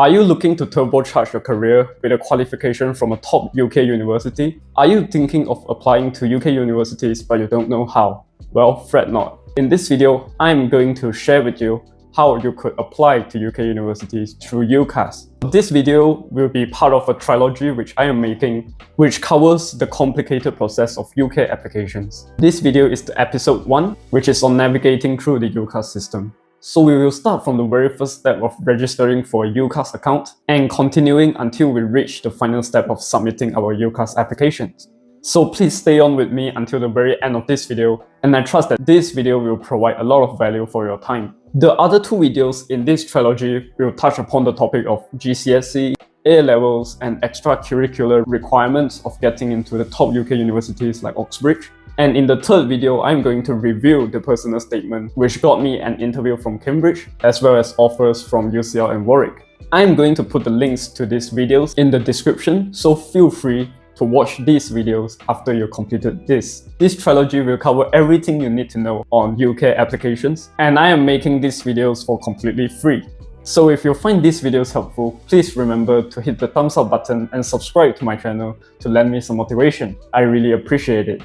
Are you looking to turbocharge your career with a qualification from a top UK university? Are you thinking of applying to UK universities but you don't know how? Well, fret not. In this video, I'm going to share with you how you could apply to UK universities through UCAS. This video will be part of a trilogy which I am making, which covers the complicated process of UK applications. This video is the episode 1, which is on navigating through the UCAS system. So we will start from the very first step of registering for a UCAS account and continuing until we reach the final step of submitting our UCAS applications. So please stay on with me until the very end of this video, and I trust that this video will provide a lot of value for your time. The other two videos in this trilogy will touch upon the topic of GCSE, A-levels and extracurricular requirements of getting into the top UK universities like Oxbridge. And in the third video, I'm going to review the personal statement which got me an interview from Cambridge as well as offers from UCL and Warwick. I'm going to put the links to these videos in the description, so feel free to watch these videos after you completed this. This trilogy will cover everything you need to know on UK applications, and I am making these videos for completely free. So if you find these videos helpful, please remember to hit the thumbs up button and subscribe to my channel to lend me some motivation. I really appreciate it.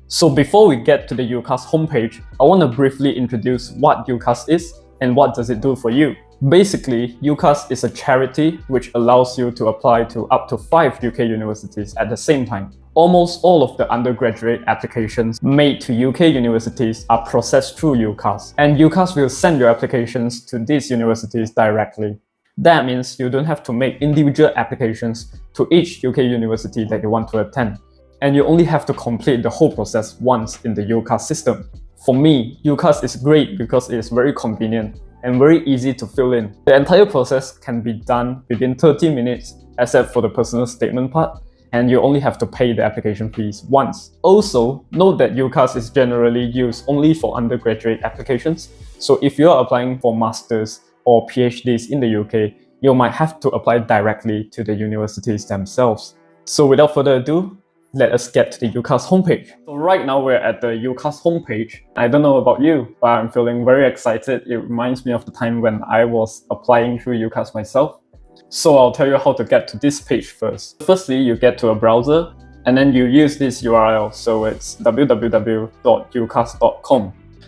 So before we get to the UCAS homepage, I want to briefly introduce what UCAS is and what does it do for you. Basically, UCAS is a charity which allows you to apply to up to 5 UK universities at the same time. Almost all of the undergraduate applications made to UK universities are processed through UCAS, and UCAS will send your applications to these universities directly. That means you don't have to make individual applications to each UK university that you want to attend, and you only have to complete the whole process once in the UCAS system. For me, UCAS is great because it is very convenient and very easy to fill in. The entire process can be done within 30 minutes except for the personal statement part, and you only have to pay the application fees once. Also, note that UCAS is generally used only for undergraduate applications, so if you are applying for masters or PhDs in the UK, you might have to apply directly to the universities themselves. So without further ado, let us get to the UCAS homepage. So right now we're at the UCAS homepage. I don't know about you, but I'm feeling very excited. It reminds me of the time when I was applying through UCAS myself. So I'll tell you how to get to this page first. Firstly, you get to a browser and then you use this URL. So it's www.ucas.com.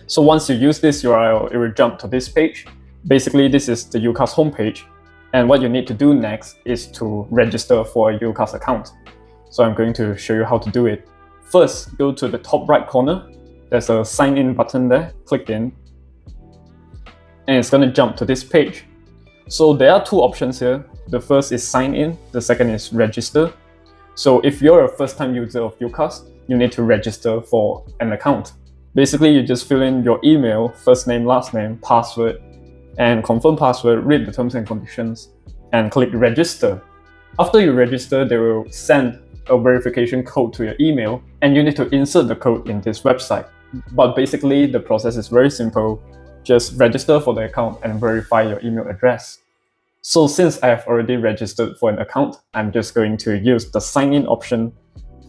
So once you use this URL, it will jump to this page. Basically, this is the UCAS homepage. And what you need to do next is to register for a UCAS account. So I'm going to show you how to do it. First, go to the top right corner. There's a sign in button there, click in. And it's going to jump to this page. So there are two options here. The first is sign in, the second is register. So if you're a first time user of UCAS, you need to register for an account. Basically, you just fill in your email, first name, last name, password, and confirm password, read the terms and conditions, and click register. After you register, they will send a verification code to your email, and you need to insert the code in this website. But basically, the process is very simple. Just register for the account and verify your email address. So since I have already registered for an account, I'm just going to use the sign in option,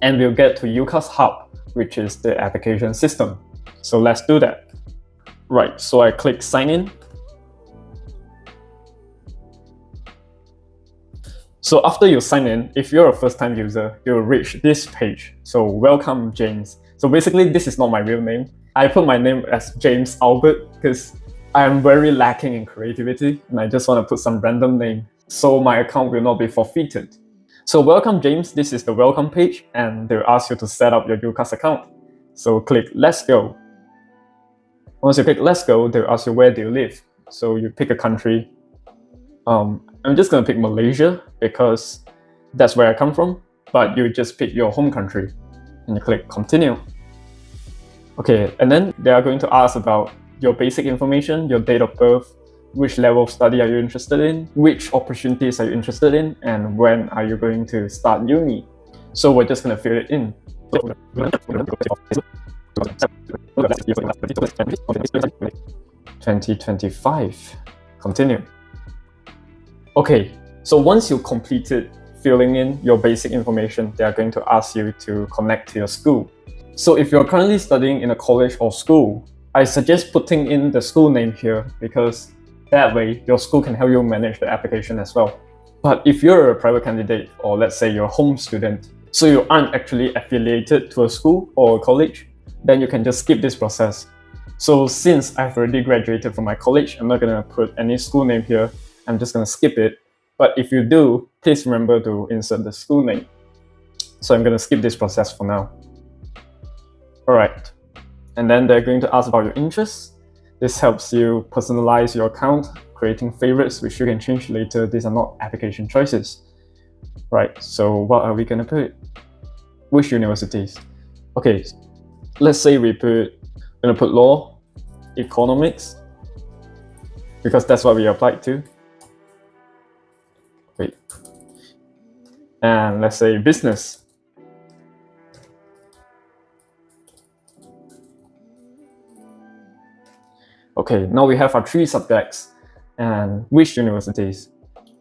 and we'll get to UCAS Hub, which is the application system. So let's do that. Right, so I click sign in. So after you sign in, if you're a first-time user, you'll reach this page. So welcome, James. So basically, this is not my real name. I put my name as James Albert because I am very lacking in creativity and I just want to put some random name so my account will not be forfeited. So welcome, James. This is the welcome page and they'll ask you to set up your UCAS account. So click Let's Go. Once you click Let's Go, they'll ask you where do you live. So you pick a country. I'm just going to pick Malaysia because that's where I come from, but you just pick your home country and you click continue. Okay, and then they are going to ask about your basic information, your date of birth, which level of study are you interested in, which opportunities are you interested in, and when are you going to start uni. So we're just going to fill it in. 2025. Continue. Okay, so once you completed filling in your basic information, they are going to ask you to connect to your school. So if you're currently studying in a college or school, I suggest putting in the school name here because That way, your school can help you manage the application as well. But if you're a private candidate, or let's say you're a home student, so you aren't actually affiliated to a school or a college, then you can just skip this process. So since I've already graduated from my college, I'm not going to put any school name here. I'm just going to skip it. But if you do, please remember to insert the school name. So I'm going to skip this process for now. Alright, and then they're going to ask about your interests. This helps you personalize your account, creating favorites, which you can change later. These are not application choices. Right, so what are we going to put? Which universities? Okay, let's say we're going to put law, economics, because that's what we applied to. Wait. And let's say business. Okay, now we have our 3 subjects and which universities.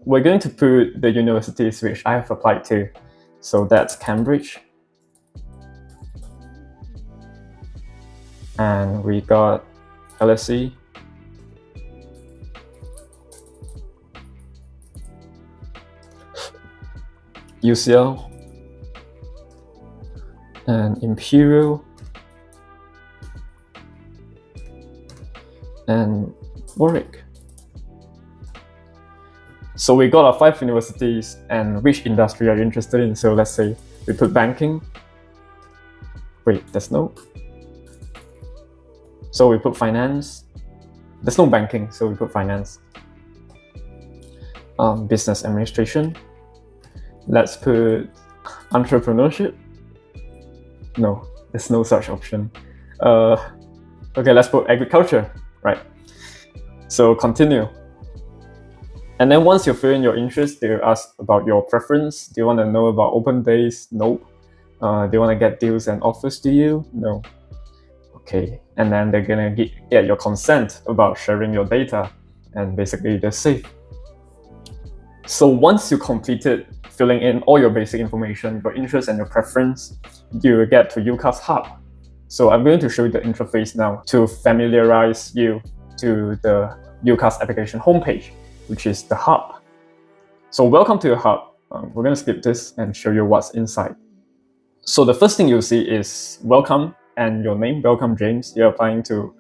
We're going to put the universities which I have applied to. So that's Cambridge. And we got LSE. UCL. And Imperial. And Warwick. So we got our 5 universities and which industry are you interested in? So let's say we put banking. Wait, there's no. So we put finance. There's no banking, so we put finance. Business administration. Let's put entrepreneurship. No, there's no such option. Okay, let's put agriculture. Right. So continue. And then once you fill in your interest, they ask about your preference. Do you want to know about open days? Nope. Do you want to get deals and offers to you? No. Okay. And then they're going to get your consent about sharing your data. And basically, they're safe. So once you completed filling in all your basic information, your interest and your preference, you will get to UCAS Hub. So I'm going to show you the interface now to familiarize you to the UCAS application homepage, which is the hub. So welcome to your hub. We're going to skip this and show you what's inside. So the first thing you'll see is welcome and your name, welcome James. You're applying to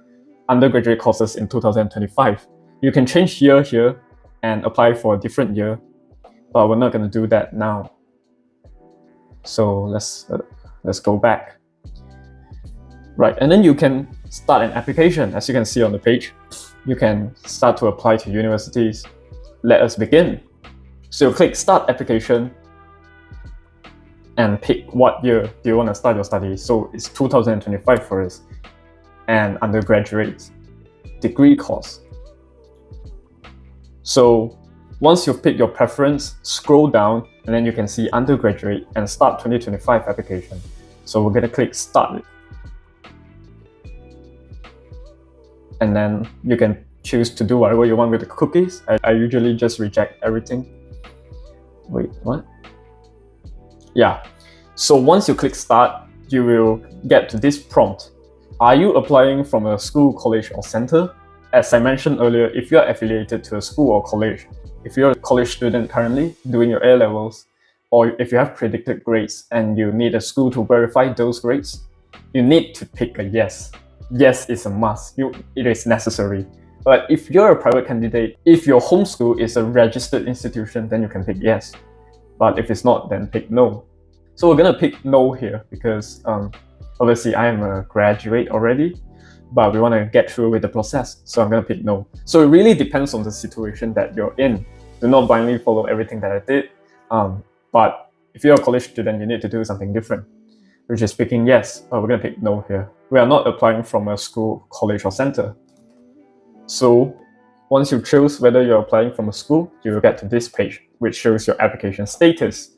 undergraduate courses in 2025. You can change year here and apply for a different year, but we're not going to do that now. So let's go back. Right, and then you can start an application. As you can see on the page, you can start to apply to universities. Let us begin. So click Start Application and pick what year do you want to start your study. So it's 2025 for us, and undergraduate degree course. So once you've picked your preference, scroll down, and then you can see undergraduate and start 2025 application. So we're going to click Start. And then you can choose to do whatever you want with the cookies. I usually just reject everything. Wait, what? Yeah. So once you click Start, you will get to this prompt. Are you applying from a school, college, or center? As I mentioned earlier, if you are affiliated to a school or college, if you're a college student currently doing your A-levels, or if you have predicted grades and you need a school to verify those grades, you need to pick a yes. Yes is a must. It is necessary. But if you're a private candidate, if your home school is a registered institution, then you can pick yes. But if it's not, then pick no. So we're gonna pick no here because obviously I am a graduate already, but we want to get through with the process. So I'm gonna pick no. So it really depends on the situation that you're in. Do not blindly follow everything that I did. But if you're a college student, you need to do something different, which is picking yes, but we're gonna pick no here. We are not applying from a school, college, or center. So once you choose whether you're applying from a school, you will get to this page, which shows your application status.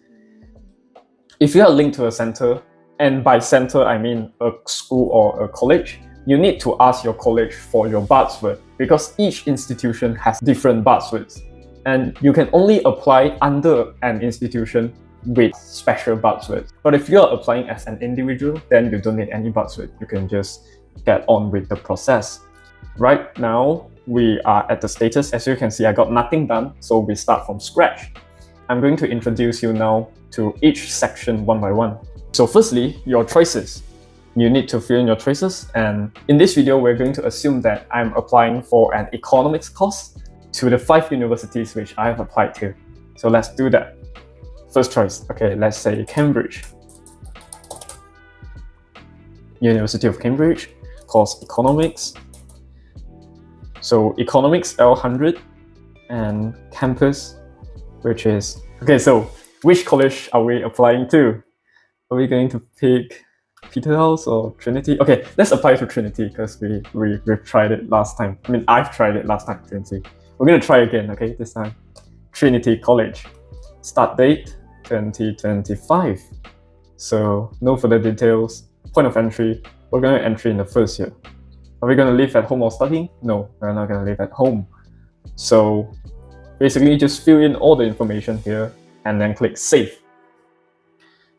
If you are linked to a center, and by center I mean a school or a college, you need to ask your college for your buzzword because each institution has different buzzwords. And you can only apply under an institution with special buzzwords. But if you're applying as an individual, then you don't need any buzzword. You can just get on with the process. Right now, we are at the status. As you can see, I got nothing done, so we start from scratch. I'm going to introduce you now to each section one by one. So firstly, your choices. You need to fill in your choices, and in this video, we're going to assume that I'm applying for an economics course to the 5 universities which I have applied to. So let's do that. First choice, okay, let's say Cambridge. University of Cambridge, course economics. So economics L100 and campus, which is, okay, so which college are we applying to? Are we going to pick Peterhouse or Trinity? Okay, let's apply to Trinity because we've tried it last time. I mean, I've tried it last time, Trinity. We're going to try again, okay, this time. Trinity College. Start date, 2025. So, no further details. Point of entry, we're going to enter in the first year. Are we going to live at home or studying? No, we're not going to live at home. So, basically just fill in all the information here and then click Save.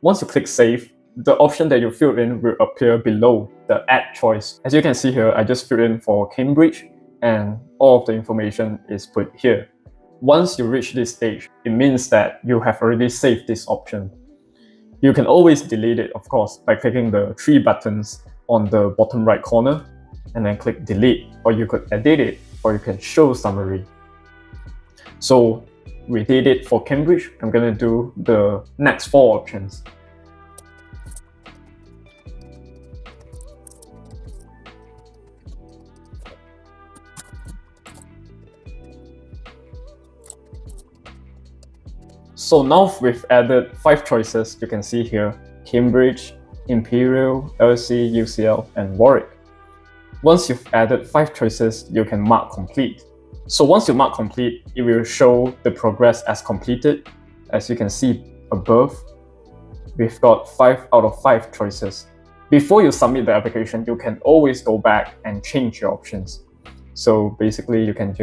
Once you click Save, the option that you filled in will appear below the Add choice. As you can see here, I just filled in for Cambridge and all of the information is put here. Once you reach this stage, it means that you have already saved this option. You can always delete it, of course, by clicking the 3 buttons on the bottom right corner and then click Delete, or you could edit it, or you can show summary. So we did it for Cambridge. I'm going to do the next 4 options. So now we've added 5 choices. You can see here, Cambridge, Imperial, LSE, UCL, and Warwick. Once you've added 5 choices, you can mark complete. So once you mark complete, it will show the progress as completed. As you can see above, we've got 5 out of 5 choices. Before you submit the application, you can always go back and change your options. So basically, you can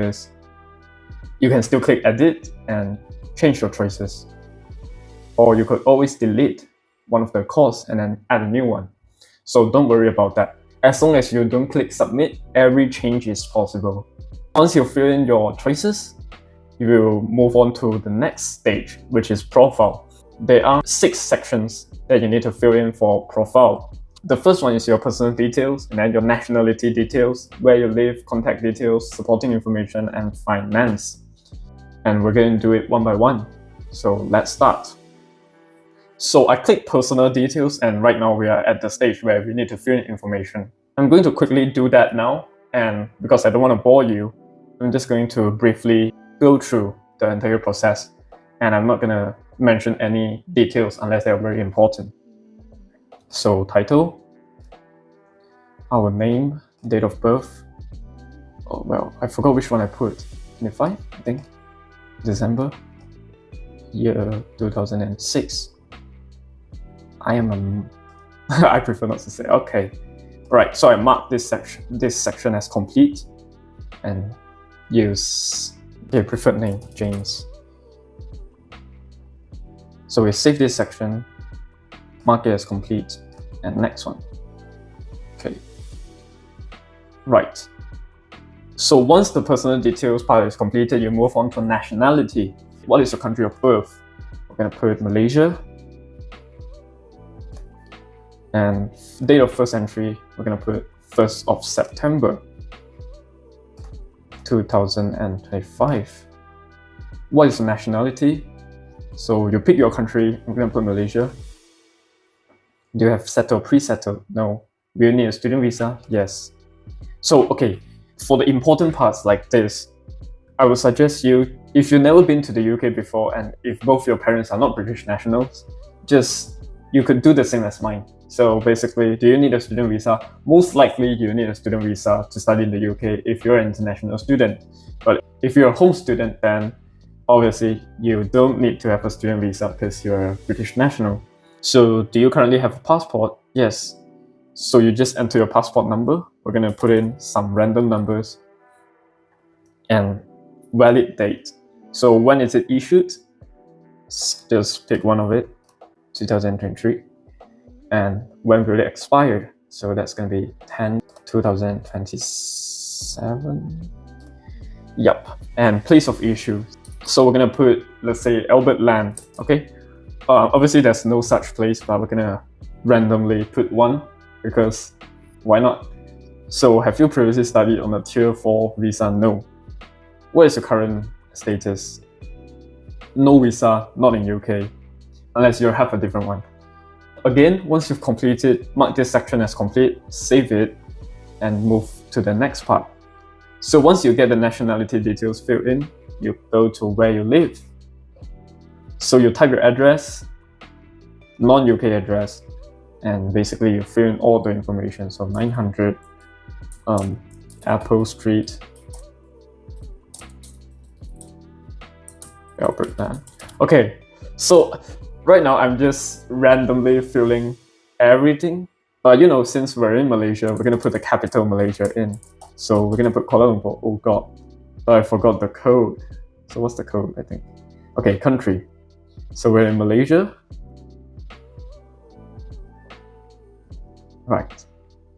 still click edit and change your choices. Or you could always delete one of the course and then add a new one. So don't worry about that. As long as you don't click submit, every change is possible. Once you fill in your choices, you will move on to the next stage, which is profile. There are 6 sections that you need to fill in for profile. The first one is your personal details, and then your nationality details, where you live, contact details, supporting information, and finance. And we're going to do it one by one. So let's start. So I click personal details, and right now we are at the stage where we need to fill in information. I'm going to quickly do that now, and because I don't want to bore you, I'm just going to briefly go through the entire process, and I'm not going to mention any details unless they're very important. So title, our name, date of birth. Oh well, I forgot which one I put. 25, I think. December, year 2006. I prefer not to say. Okay, right. So I marked this section as complete, and use preferred name James. So we save this section, mark it as complete, and next one. Okay. Right. So once the personal details part is completed, you move on to nationality. What is your country of birth? We're going to put Malaysia. And date of first entry, we're going to put 1st of September 2025. What is the nationality? So you pick your country. I'm going to put Malaysia. Do you have settled, pre-settled? No. Will you need a student visa? Yes. So, okay. For the important parts like this, I would suggest you, if you've never been to the UK before and if both your parents are not British nationals, you could do the same as mine. So basically, do you need a student visa? Most likely you need a student visa to study in the UK if you're an international student. But if you're a home student, then obviously you don't need to have a student visa because you're a British national. So do you currently have a passport? Yes. So you just enter your passport number. We're going to put in some random numbers and valid date. So when is it issued? Just pick one of it, 2023. And when will it expire? So that's going to be 10/2027. Yep. And place of issue. So we're gonna put, let's say, Albert Land. Okay. Obviously, there's no such place, but we're gonna randomly put one because why not? So, have you previously studied on a Tier 4 visa? No. What is your current status? No visa, not in UK, unless you have a different one. Again, once you've completed, mark this section as complete, save it, and move to the next part. So once you get the nationality details filled in, you go to where you live. So you type your address, non-UK address, and basically you fill in all the information. So 900 Apple Street, Albert Land. Okay, so right now I'm just randomly filling everything. But you know, since we're in Malaysia, we're gonna put the capital Malaysia in. So we're gonna put Kuala Lumpur. Oh god, I forgot the code. So what's the code, I think? Okay, country. So we're in Malaysia. Right.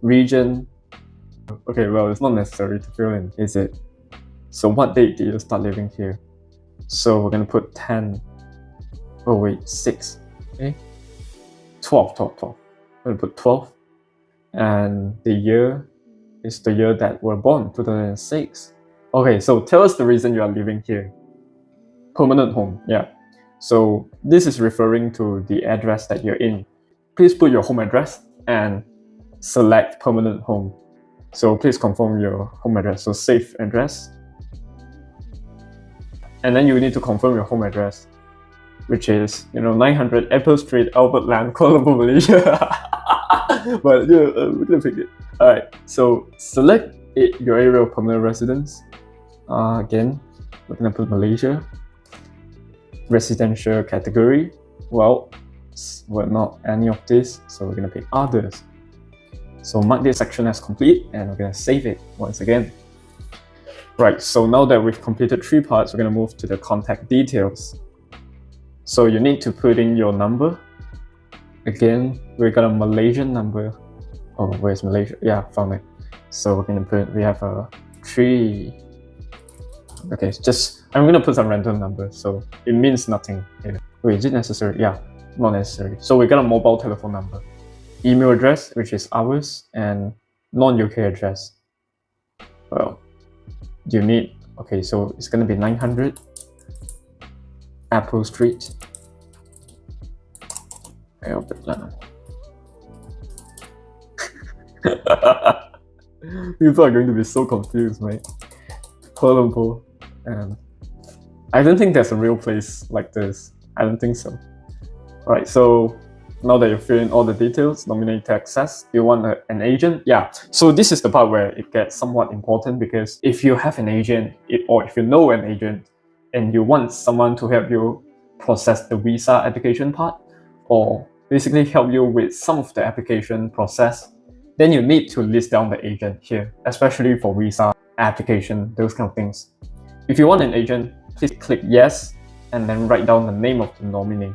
Region. Okay, well, it's not necessary to fill in, is it? So what date did you start living here? So we're gonna put 10. Oh wait, 6. Okay. 12. We're gonna put 12. And the year is the year that we're born, 2006. Okay, so tell us the reason you are living here. Permanent home, yeah. So this is referring to the address that you're in. Please put your home address and select permanent home. So please confirm your home address. So save address. And then you need to confirm your home address, which is, 900 Apple Street, Albert Land, Kuala Lumpur, Malaysia. But yeah, we're gonna pick it. Alright, so select your area of permanent residence. Again, we're gonna put Malaysia. Residential category. Well, we're not any of this, so we're gonna pick others. So mark this section as complete, and we're gonna save it once again. Right, so now that we've completed 3 parts, we're gonna move to the contact details. So you need to put in your number. Again, we got a Malaysian number. Oh, where's Malaysia? Yeah, found it. So we're gonna put, we have a 3. Okay, I'm gonna put some random number, so it means nothing here. Wait, is it necessary? Yeah, not necessary. So we got a mobile telephone number, email address, which is ours, and non-UK address. Well, you need, okay, so it's gonna be 900 Apple Street, Albert Land. People are going to be so confused, mate. Kuala Lumpur. I don't think there's a real place like this. I don't think so. Alright, so now that you've filled in all the details, nominate to access. Do you want an agent? Yeah. So this is the part where it gets somewhat important, because if you have an agent, or if you know an agent, and you want someone to help you process the visa application part, or basically help you with some of the application process, then you need to list down the agent here, especially for visa application, those kind of things. If you want an agent, please click yes, and then write down the name of the nominee.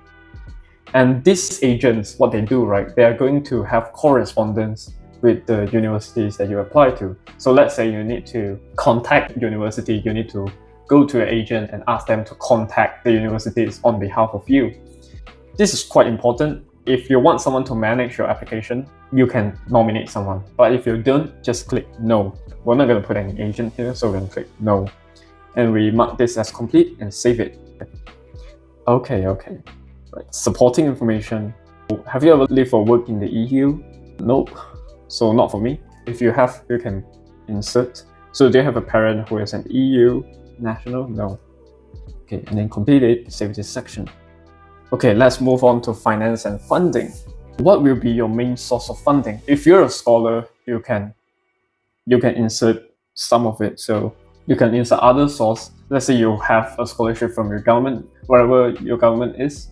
And these agents, what they do, right, they are going to have correspondence with the universities that you apply to. So let's say you need to contact university, you need to go to an agent and ask them to contact the universities on behalf of you. This is quite important. If you want someone to manage your application, you can nominate someone. But if you don't, just click no. We're not going to put any agent here, so we're going to click no. And we mark this as complete and save it. Okay. Right. Supporting information. Have you ever lived or worked in the EU? Nope. So not for me. If you have, you can insert. So do you have a parent who is an EU national? No. Okay, and then complete it, save this section. Okay, let's move on to finance and funding. What will be your main source of funding? If you're a scholar, you can insert some of it. So you can insert other source. Let's say you have a scholarship from your government, wherever your government is,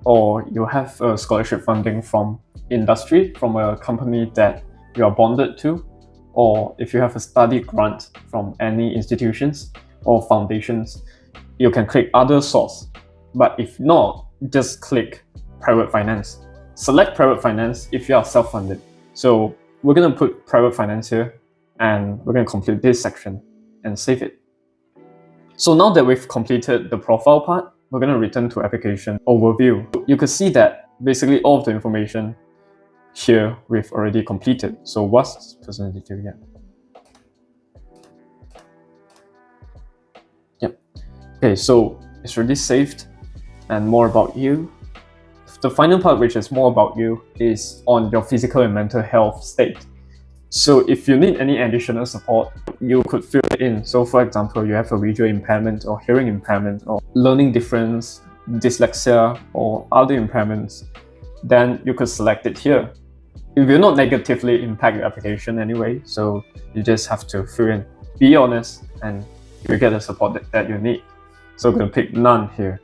or you have a scholarship funding from industry, from a company that you are bonded to, or if you have a study grant from any institutions or foundations, you can click other source. But if not, just click private finance. Select private finance if you are self-funded. So we're going to put private finance here, and we're going to complete this section and save it. So now that we've completed the profile part, we're going to return to application overview. You can see that basically all of the information here we've already completed. So what's personal detail? Yep. Okay, so it's already saved. And more about you. The final part, which is more about you, is on your physical and mental health state. So if you need any additional support, you could fill it in. So for example, you have a visual impairment or hearing impairment or learning difference, dyslexia or other impairments, then you could select it here. It will not negatively impact your application anyway, so you just have to fill in. Be honest and you get the support that you need. So I'm going to pick none here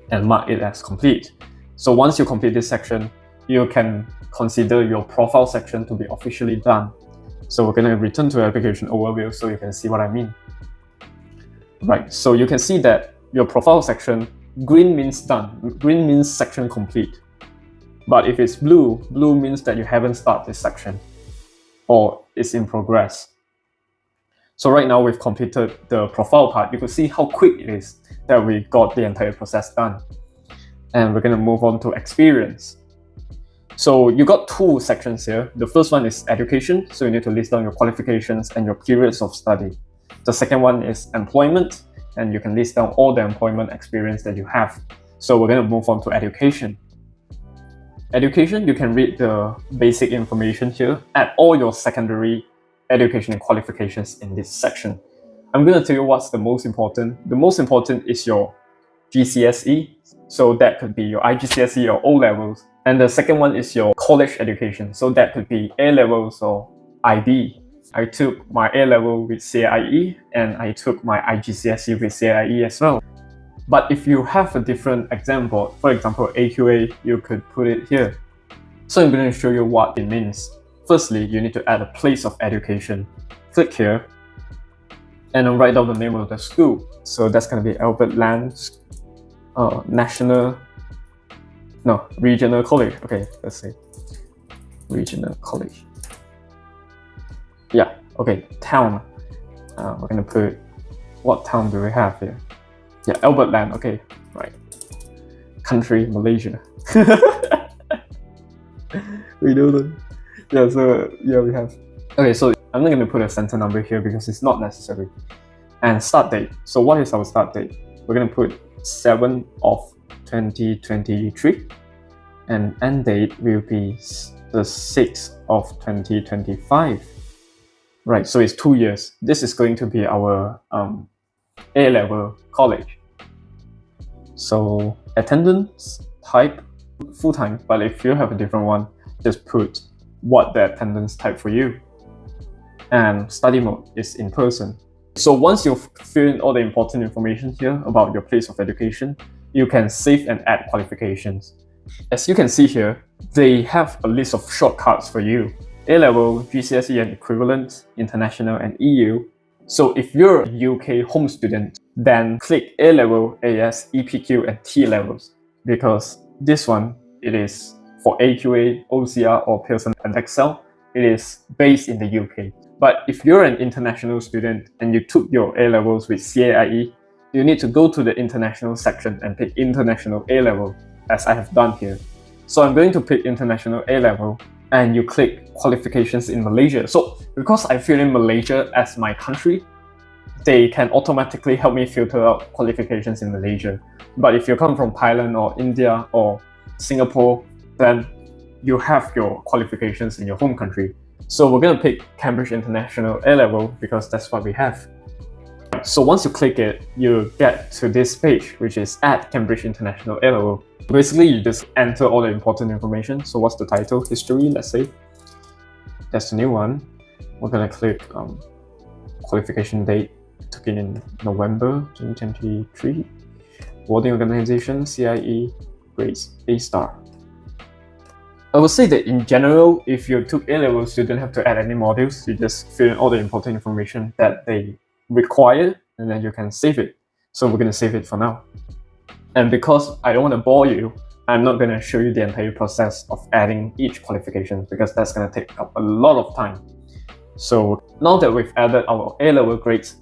and mark it as complete. So once you complete this section, you can consider your profile section to be officially done. So we're going to return to application overview so you can see what I mean. Right, so you can see that your profile section, green means done, green means section complete. But if it's blue, blue means that you haven't started this section or it's in progress. So right now we've completed the profile part. You can see how quick it is that we got the entire process done. And we're going to move on to experience. So you got two sections here. The first one is education. So you need to list down your qualifications and your periods of study. The second one is employment. And you can list down all the employment experience that you have. So we're going to move on to education. Education, you can read the basic information here. Add all your secondary education and qualifications in this section. I'm going to tell you what's the most important. The most important is your GCSE. So that could be your IGCSE or O-levels. And the second one is your college education. So that could be A-levels or IB. I took my A-level with CAIE and I took my IGCSE with CAIE as well. But if you have a different exam board, for example AQA, you could put it here. So I'm going to show you what it means. Firstly, you need to add a place of education. Click here and then write down the name of the school. So that's going to be Albert Land Regional College. Okay, let's say Regional College. Yeah, okay, town. We're going to put, what town do we have here? Yeah, Albert Land, okay, right. Country, Malaysia. We know them. Yeah, so yeah, we have. Okay, so I'm not going to put a center number here because it's not necessary. And start date. So what is our start date? We're going to put 7 of 2023 and end date will be the 6th of 2025. Right, so it's 2 years. This is going to be our A-level college. So attendance type full-time, but if you have a different one, just put what the attendance type for you. And study mode is in person. So once you've filled in all the important information here about your place of education, you can save and add qualifications. As you can see here, they have a list of shortcuts for you. A-level, GCSE and equivalent, international and EU. So if you're a UK home student, then click A-level, AS, EPQ and T-levels, because this one, it is for AQA, OCR or Pearson and Excel. It is based in the UK. But if you're an international student and you took your A-levels with CAIE, you need to go to the international section and pick international A-level, as I have done here. So I'm going to pick international A-level and you click qualifications in Malaysia. So because I fill in Malaysia as my country, they can automatically help me filter out qualifications in Malaysia. But if you come from Thailand or India or Singapore, then you have your qualifications in your home country. So we're going to pick Cambridge International A-level because that's what we have. So once you click it, you get to this page, which is at Cambridge International A-level. Basically, you just enter all the important information. So what's the title? History, let's say. That's the new one. We're going to click qualification date. Took it in November 2023. Awarding organization, CIE, grades A star. I would say that in general, if you took A-levels, you don't have to add any modules. You just fill in all the important information that they require, and then you can save it. So we're going to save it for now. And because I don't want to bore you, I'm not going to show you the entire process of adding each qualification because that's going to take up a lot of time. So now that we've added our A-level grades,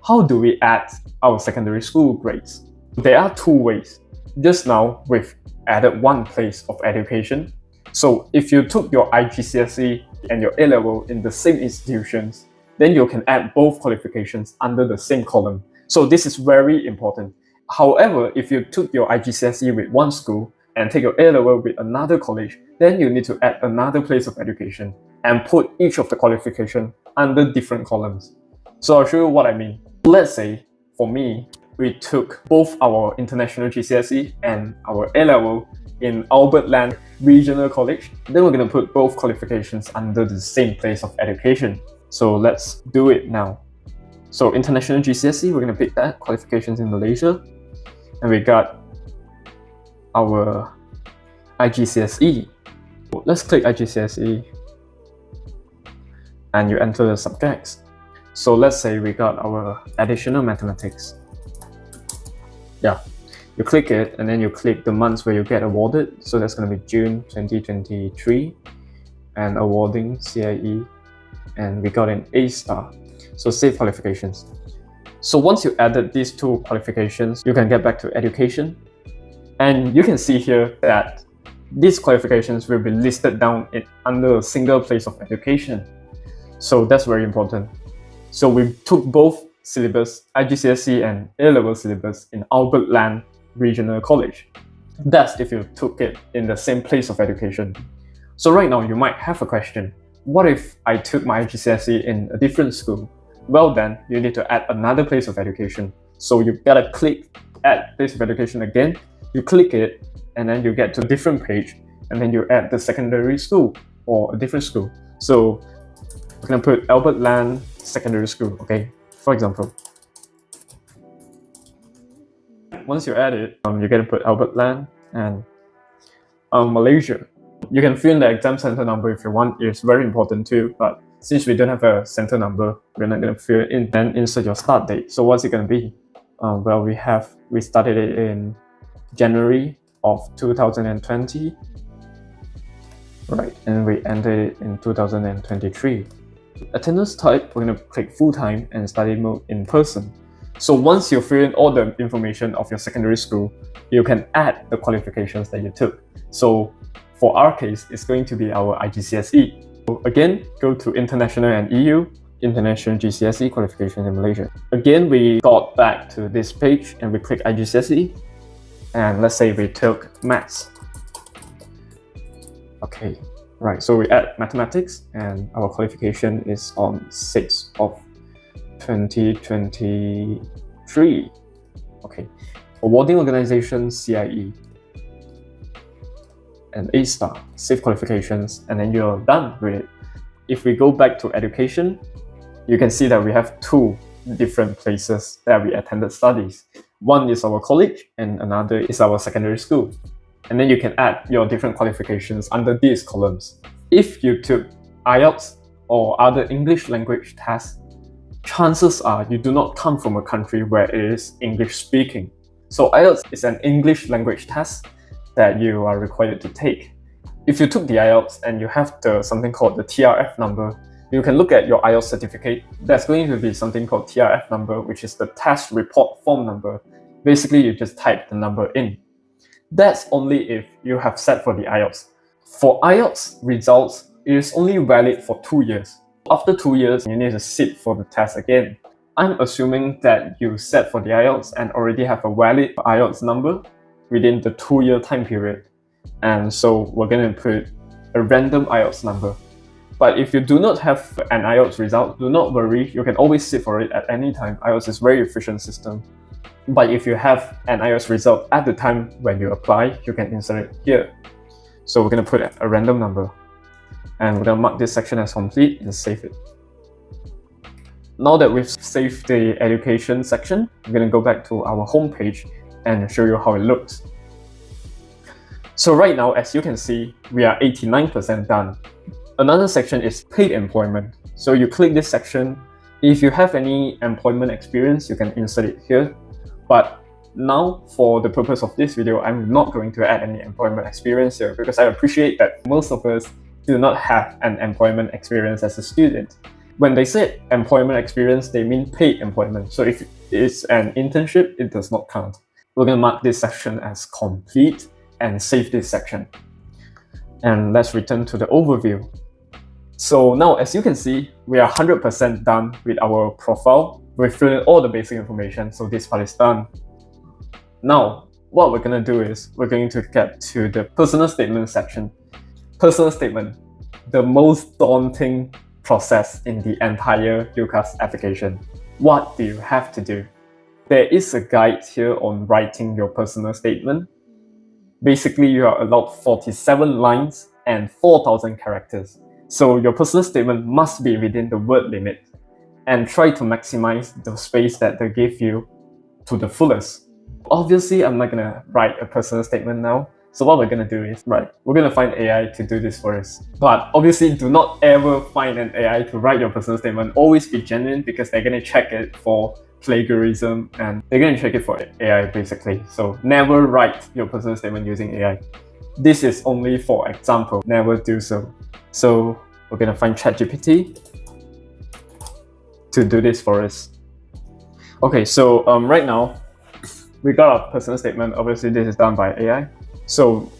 how do we add our secondary school grades? There are two ways. Just now, we've added one place of education. So if you took your IGCSE and your A-level in the same institutions, then you can add both qualifications under the same column. So this is very important. However, if you took your IGCSE with one school and take your A-level with another college, then you need to add another place of education and put each of the qualification under different columns. So I'll show you what I mean. Let's say, for me, we took both our international GCSE and our A-level in Albert Land Regional College. Then we're going to put both qualifications under the same place of education. So let's do it now. So international GCSE, we're going to pick that, qualifications in Malaysia. And we got our IGCSE. Let's click IGCSE and you enter the subjects. So let's say we got our additional mathematics. Yeah, you click it and then you click the months where you get awarded. So that's going to be June 2023 and awarding CIE, and we got an A star. So save qualifications. So once you added these two qualifications, you can get back to education. And you can see here that these qualifications will be listed down under a single place of education. So that's very important. So we took both syllabus, IGCSE and A-level syllabus in Albert Land Regional College. That's if you took it in the same place of education. So right now you might have a question. What if I took my IGCSE in a different school? Well then, you need to add another place of education. So you gotta click add place of education again. You click it and then you get to a different page and then you add the secondary school or a different school. So we're gonna put Albert Land Secondary School, okay? For example. Once you add it, you're gonna put Albert Land and Malaysia. You can fill in the exam center number if you want. It's very important too, but since we don't have a center number, we're not gonna fill it in. Then insert your start date. So what's it gonna be? Well, we started it in January of 2020, right? And we ended it in 2023. Attendance type, we're gonna click full-time and study mode in person. So once you fill in all the information of your secondary school, you can add the qualifications that you took. So for our case, it's going to be our IGCSE. So again, go to International and EU, International GCSE qualification in Malaysia. Again, we got back to this page and we click IGCSE. And let's say we took maths. Okay, right, so we add mathematics and our qualification is on 6th of 2023. Okay, awarding organization CIE and A star, save qualifications, and then you're done with it. If we go back to education, you can see that we have two different places that we attended studies. One is our college and another is our secondary school. And then you can add your different qualifications under these columns. If you took IELTS or other English language tests, chances are you do not come from a country where it is English speaking. So IELTS is an English language test that you are required to take. If you took the IELTS and you have something called the TRF number, you can look at your IELTS certificate. There's going to be something called TRF number, which is the test report form number. Basically, you just type the number in. That's only if you have sat for the IELTS. For IELTS results, it is only valid for 2 years. After 2 years, you need to sit for the test again. I'm assuming that you sat for the IELTS and already have a valid IELTS number within the 2-year time period. And so we're going to put a random IELTS number. But if you do not have an IELTS result, do not worry, you can always sit for it at any time. IELTS is a very efficient system. But if you have an IELTS result at the time when you apply, you can insert it here. So we're going to put a random number. And we're going to mark this section as complete and save it. Now that we've saved the education section, we're going to go back to our home page and show you how it looks. So right now, as you can see, we are 89% done. Another section is paid employment. So you click this section. If you have any employment experience, you can insert it here. But now, for the purpose of this video, I'm not going to add any employment experience here because I appreciate that most of us do not have an employment experience as a student. When they say employment experience, they mean paid employment. So if it's an internship, it does not count. We're going to mark this section as complete and save this section. And let's return to the overview. So now, as you can see, we are 100% done with our profile. We've filled in all the basic information, so this part is done. Now, what we're going to do is we're going to get to the personal statement section. Personal statement, the most daunting process in the entire UCAS application. What do you have to do? There is a guide here on writing your personal statement. Basically, you are allowed 47 lines and 4,000 characters. So your personal statement must be within the word limit, and try to maximize the space that they give you to the fullest. Obviously, I'm not gonna write a personal statement now. So what we're gonna do is, we're gonna find AI to do this for us. But obviously, do not ever find an AI to write your personal statement. Always be genuine, because they're gonna check it for plagiarism and they're gonna check it for AI basically. So never write your personal statement using AI. This is only for example, never do so. So we're gonna find ChatGPT to do this for us. Okay, so right now, we got our personal statement. Obviously, this is done by AI. So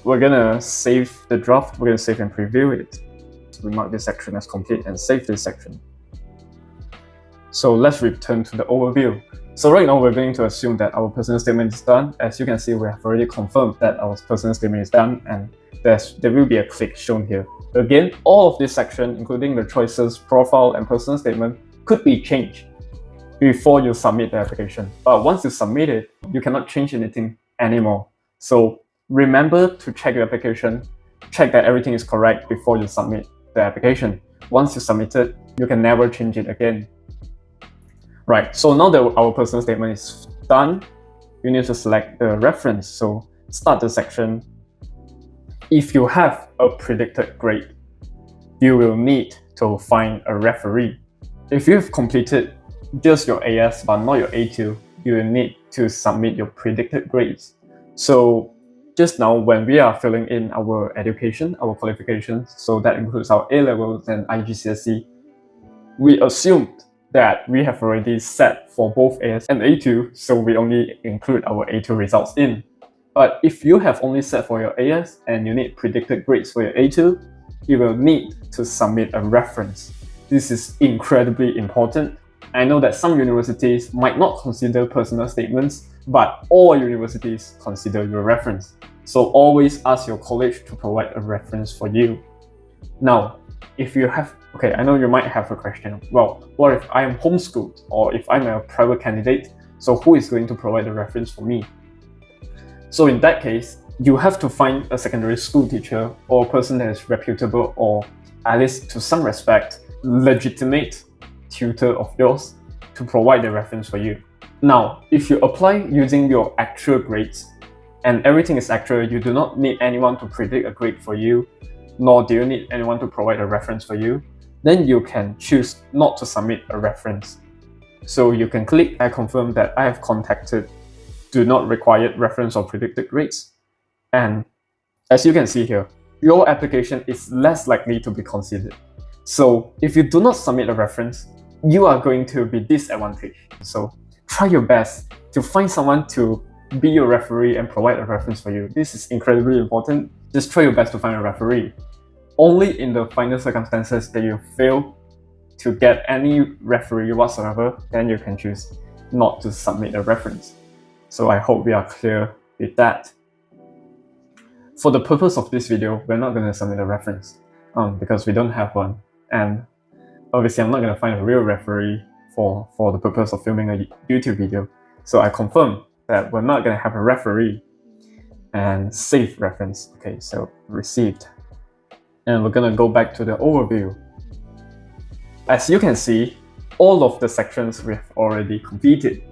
we're gonna save the draft. We're gonna save and preview it. So we mark this section as complete and save this section. So let's return to the overview. So right now, we're going to assume that our personal statement is done. As you can see, we have already confirmed that our personal statement is done, and there will be a click shown here. Again, all of this section, including the choices, profile, and personal statement, could be changed before you submit the application. But once you submit it, you cannot change anything anymore. So remember to check your application, check that everything is correct before you submit the application. Once you submit it, you can never change it again. Right, so now that our personal statement is done, you need to select the reference. So start the section. If you have a predicted grade, you will need to find a referee. If you've completed just your AS but not your A2, you will need to submit your predicted grades. So just now, when we are filling in our education, our qualifications, so that includes our A-levels and IGCSE, we assumed that we have already set for both AS and A2, so we only include our A2 results in. But if you have only set for your AS and you need predicted grades for your A2, you will need to submit a reference. This is incredibly important. I know that some universities might not consider personal statements, but all universities consider your reference. So always ask your college to provide a reference for you. Now, if you have, okay, I know you might have a question. Well, what if I am homeschooled, or if I'm a private candidate? So who is going to provide the reference for me? So in that case, you have to find a secondary school teacher or a person that is reputable, or at least to some respect, legitimate tutor of yours to provide the reference for you. Now, if you apply using your actual grades and everything is actual, you do not need anyone to predict a grade for you, nor do you need anyone to provide a reference for you, then you can choose not to submit a reference. So you can click I confirm that I have contacted do not require reference or predicted grades. And as you can see here, your application is less likely to be considered. So if you do not submit a reference, you are going to be disadvantaged. So try your best to find someone to be your referee and provide a reference for you. This is incredibly important. Just try your best to find a referee. Only in the final circumstances that you fail to get any referee whatsoever, then you can choose not to submit a reference. So I hope we are clear with that. For the purpose of this video, we're not going to submit a reference because we don't have one. And obviously, I'm not going to find a real referee for the purpose of filming a YouTube video. So I confirm that we're not going to have a referee, and save reference. Okay, so received. And we're going to go back to the overview. As you can see, all of the sections we've already completed.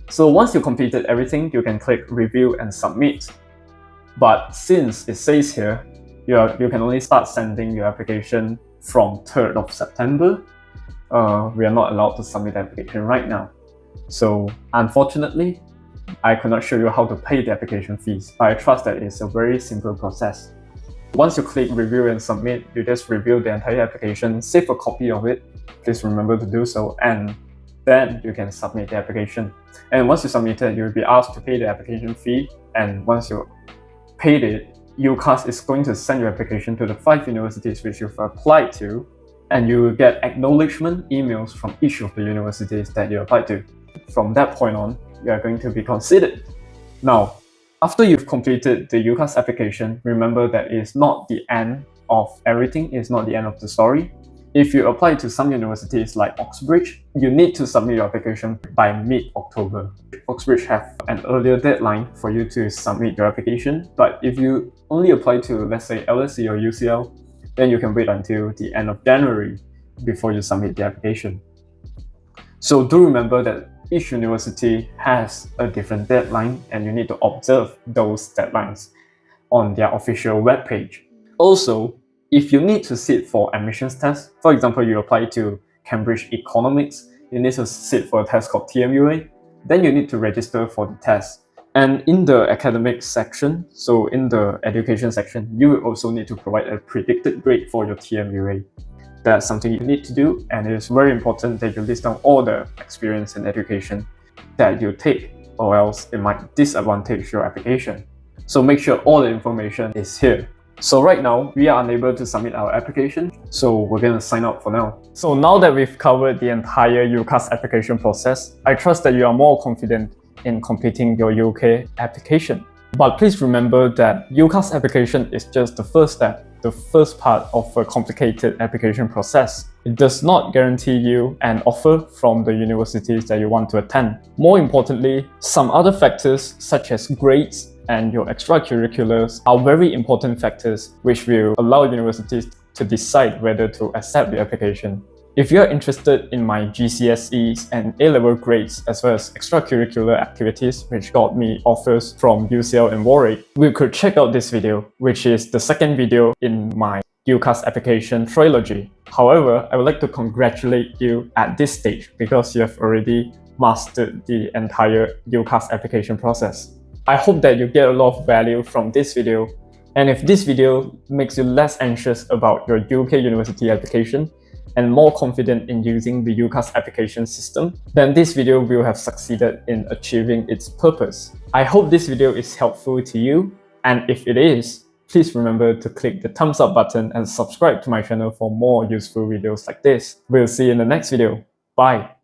So once you completed everything, you can click review and submit. But since it says here, you can only start sending your application from 3rd of September, we are not allowed to submit the application right now. So unfortunately, I could not show you how to pay the application fees, but I trust that it's a very simple process. Once you click review and submit, you just review the entire application, save a copy of it. Please remember to do so, and then you can submit the application. And once you submit it, you'll be asked to pay the application fee. And once you paid it, UCAS is going to send your application to the 5 universities which you've applied to, and you will get acknowledgement emails from each of the universities that you applied to. From that point on, you are going to be considered. Now, after you've completed the UCAS application, remember that it is not the end of everything, it is not the end of the story. If you apply to some universities like Oxbridge, you need to submit your application by mid-October. Oxbridge have an earlier deadline for you to submit your application, but if you only apply to, let's say, LSE or UCL, then you can wait until the end of January before you submit the application. So do remember that each university has a different deadline, and you need to observe those deadlines on their official webpage. Also, if you need to sit for admissions tests, for example, you apply to Cambridge Economics, you need to sit for a test called TMUA, then you need to register for the test. And in the academic section, so in the education section, you will also need to provide a predicted grade for your TMUA. That's something you need to do, and it is very important that you list down all the experience in education that you take, or else it might disadvantage your application. So make sure all the information is here. So right now, we are unable to submit our application, so we're going to sign up for now. So now that we've covered the entire UCAS application process, I trust that you are more confident in completing your UK application. But please remember that UCAS application is just the first step, the first part of a complicated application process. It does not guarantee you an offer from the universities that you want to attend. More importantly, some other factors such as grades and your extracurriculars are very important factors which will allow universities to decide whether to accept the application. If you are interested in my GCSEs and A-level grades as well as extracurricular activities which got me offers from UCL and Warwick, we could check out this video, which is the second video in my UCAS application trilogy. However, I would like to congratulate you at this stage because you have already mastered the entire UCAS application process. I hope that you get a lot of value from this video, and if this video makes you less anxious about your UK university application and more confident in using the UCAS application system, then this video will have succeeded in achieving its purpose. I hope this video is helpful to you, and if it is, please remember to click the thumbs up button and subscribe to my channel for more useful videos like this. We'll see you in the next video. Bye!